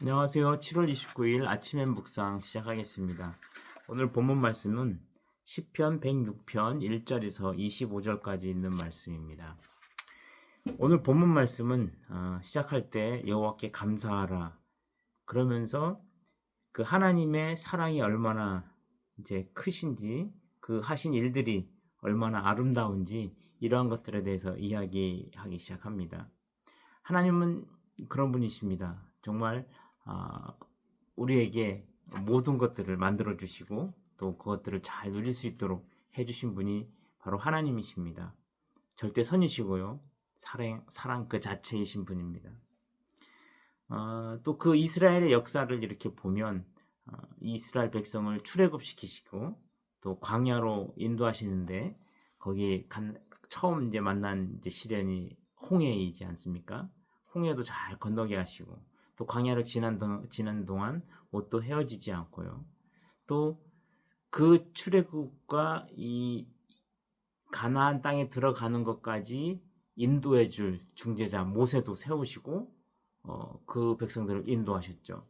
안녕하세요. 7월 29일 아침엔 묵상 시작하겠습니다. 오늘 본문 말씀은 시편 106편 1절에서 25절까지 있는 말씀입니다. 오늘 본문 말씀은 시작할 때 여호와께 감사하라 그러면서 그 하나님의 사랑이 얼마나 이제 크신지, 그 하신 일들이 얼마나 아름다운지 이러한 것들에 대해서 이야기하기 시작합니다. 하나님은 그런 분이십니다. 정말 우리에게 모든 것들을 만들어 주시고 또 그것들을 잘 누릴 수 있도록 해주신 분이 바로 하나님이십니다. 절대 선이시고요. 사랑 그 자체이신 분입니다. 또 그 이스라엘의 역사를 이렇게 보면 이스라엘 백성을 출애굽시키시고 또 광야로 인도하시는데 거기 처음 이제 만난 이제 시련이 홍해이지 않습니까? 홍해도 잘 건너게 하시고 또 광야를 지난 동안 옷도 헤어지지 않고요. 또 그 출애굽과 이 가나안 땅에 들어가는 것까지 인도해 줄 중재자 모세도 세우시고 그 백성들을 인도하셨죠.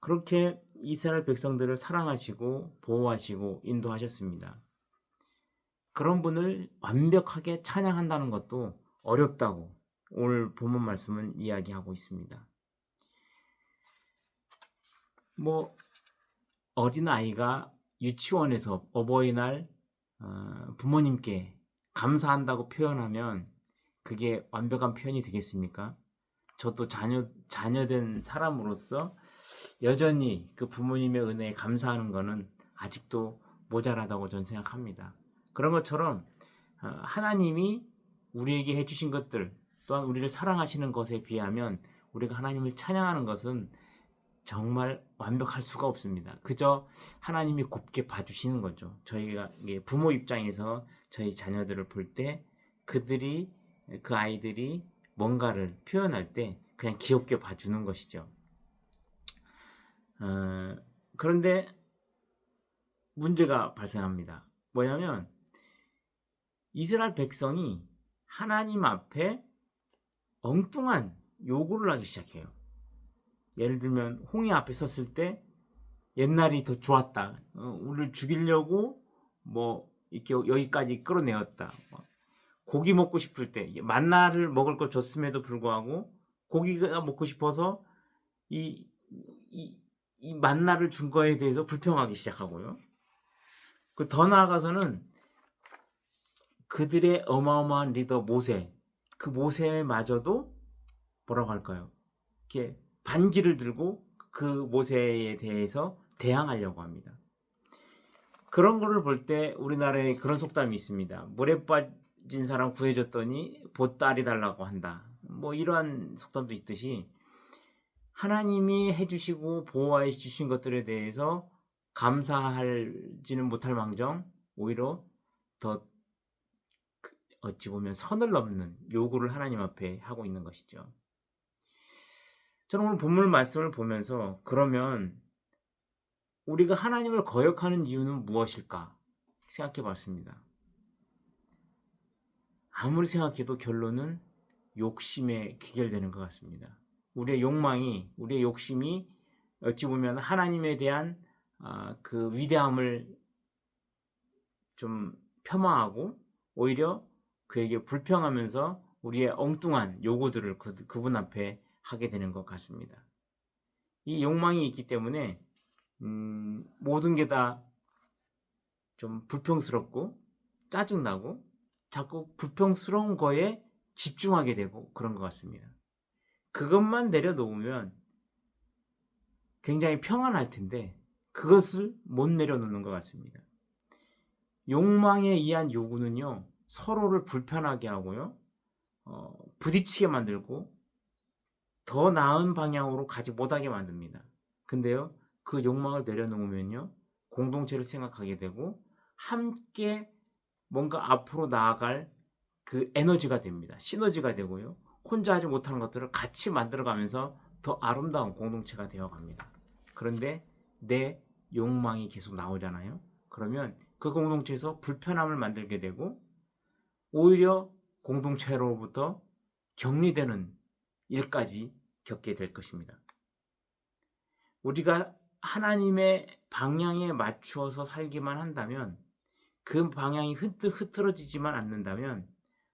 그렇게 이스라엘 백성들을 사랑하시고 보호하시고 인도하셨습니다. 그런 분을 완벽하게 찬양한다는 것도 어렵다고 오늘 본문 말씀은 이야기하고 있습니다. 어린아이가 유치원에서 어버이날 부모님께 감사한다고 표현하면 그게 완벽한 표현이 되겠습니까? 저도 자녀된 사람으로서 여전히 그 부모님의 은혜에 감사하는 것은 아직도 모자라다고 저는 생각합니다. 그런 것처럼 하나님이 우리에게 해주신 것들 또한 우리를 사랑하시는 것에 비하면 우리가 하나님을 찬양하는 것은 정말 완벽할 수가 없습니다. 그저 하나님이 곱게 봐주시는 거죠. 저희가 부모 입장에서 저희 자녀들을 볼 때 그 아이들이 뭔가를 표현할 때 그냥 귀엽게 봐주는 것이죠. 그런데 문제가 발생합니다. 뭐냐면 이스라엘 백성이 하나님 앞에 엉뚱한 요구를 하기 시작해요. 예를 들면 홍해 앞에 섰을 때 옛날이 더 좋았다. 우리를 죽이려고 이렇게 여기까지 끌어내었다. 고기 먹고 싶을 때 만나를 먹을 걸 줬음에도 불구하고 고기가 먹고 싶어서 이 만나를 준 거에 대해서 불평하기 시작하고요. 더 나아가서는 그들의 어마어마한 리더 모세, 그 모세마저도 뭐라고 할까요? 이렇게 반기를 들고 그 모세에 대해서 대항하려고 합니다. 그런 거를 볼 때 우리나라에 그런 속담이 있습니다. 물에 빠진 사람 구해줬더니 보따리 달라고 한다. 이러한 속담도 있듯이 하나님이 해주시고 보호해 주신 것들에 대해서 감사하지는 못할 망정 오히려 더 어찌 보면 선을 넘는 요구를 하나님 앞에 하고 있는 것이죠. 저는 오늘 본문 말씀을 보면서 그러면 우리가 하나님을 거역하는 이유는 무엇일까 생각해 봤습니다. 아무리 생각해도 결론은 욕심에 귀결되는 것 같습니다. 우리의 욕심이 어찌 보면 하나님에 대한 그 위대함을 좀 폄하하고 오히려 그에게 불평하면서 우리의 엉뚱한 요구들을 그분 앞에 하게 되는 것 같습니다. 이 욕망이 있기 때문에 모든 게 다 좀 불평스럽고 짜증나고 자꾸 불평스러운 거에 집중하게 되고 그런 것 같습니다. 그것만 내려놓으면 굉장히 평안할 텐데 그것을 못 내려놓는 것 같습니다. 욕망에 의한 요구는요, 서로를 불편하게 하고요, 부딪히게 만들고 더 나은 방향으로 가지 못하게 만듭니다. 근데요, 그 욕망을 내려놓으면요, 공동체를 생각하게 되고 함께 뭔가 앞으로 나아갈 그 에너지가 됩니다. 시너지가 되고요. 혼자 하지 못하는 것들을 같이 만들어가면서 더 아름다운 공동체가 되어갑니다. 그런데 내 욕망이 계속 나오잖아요. 그러면 그 공동체에서 불편함을 만들게 되고 오히려 공동체로부터 격리되는 일까지 겪게 될 것입니다. 우리가 하나님의 방향에 맞추어서 살기만 한다면, 그 방향이 흐트러지지만 않는다면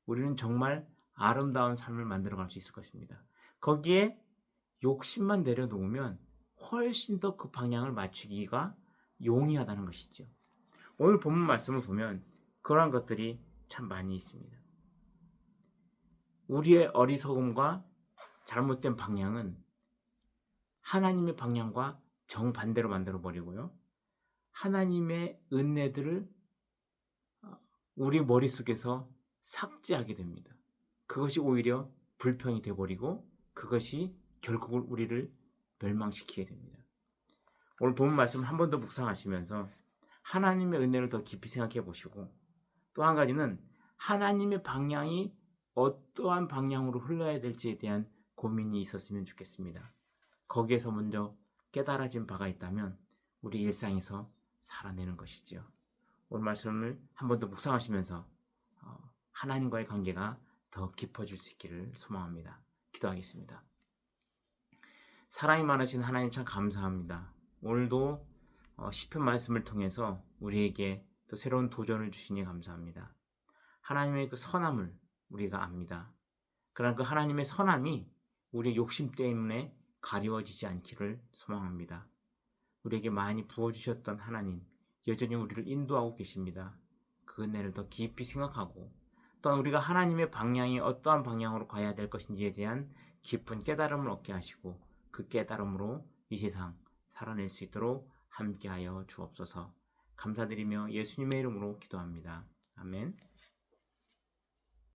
우리는 정말 아름다운 삶을 만들어갈 수 있을 것입니다. 거기에 욕심만 내려놓으면 훨씬 더 그 방향을 맞추기가 용이하다는 것이죠. 오늘 본문 말씀을 보면 그러한 것들이 참 많이 있습니다. 우리의 어리석음과 잘못된 방향은 하나님의 방향과 정반대로 만들어버리고요. 하나님의 은혜들을 우리 머릿속에서 삭제하게 됩니다. 그것이 오히려 불평이 되어버리고 그것이 결국은 우리를 멸망시키게 됩니다. 오늘 본문 말씀을 한 번 더 묵상하시면서 하나님의 은혜를 더 깊이 생각해 보시고, 또 한 가지는 하나님의 방향이 어떠한 방향으로 흘러야 될지에 대한 고민이 있었으면 좋겠습니다. 거기에서 먼저 깨달아진 바가 있다면 우리 일상에서 살아내는 것이지요. 오늘 말씀을 한 번 더 묵상하시면서 하나님과의 관계가 더 깊어질 수 있기를 소망합니다. 기도하겠습니다. 사랑이 많으신 하나님 참 감사합니다. 오늘도 시편 말씀을 통해서 우리에게 또 새로운 도전을 주시니 감사합니다. 하나님의 그 선함을 우리가 압니다. 그러나 그 하나님의 선함이 우리의 욕심 때문에 가리워지지 않기를 소망합니다. 우리에게 많이 부어주셨던 하나님, 여전히 우리를 인도하고 계십니다. 그 은혜를 더 깊이 생각하고, 또한 우리가 하나님의 방향이 어떠한 방향으로 가야 될 것인지에 대한 깊은 깨달음을 얻게 하시고, 그 깨달음으로 이 세상 살아낼 수 있도록 함께하여 주옵소서. 감사드리며 예수님의 이름으로 기도합니다. 아멘.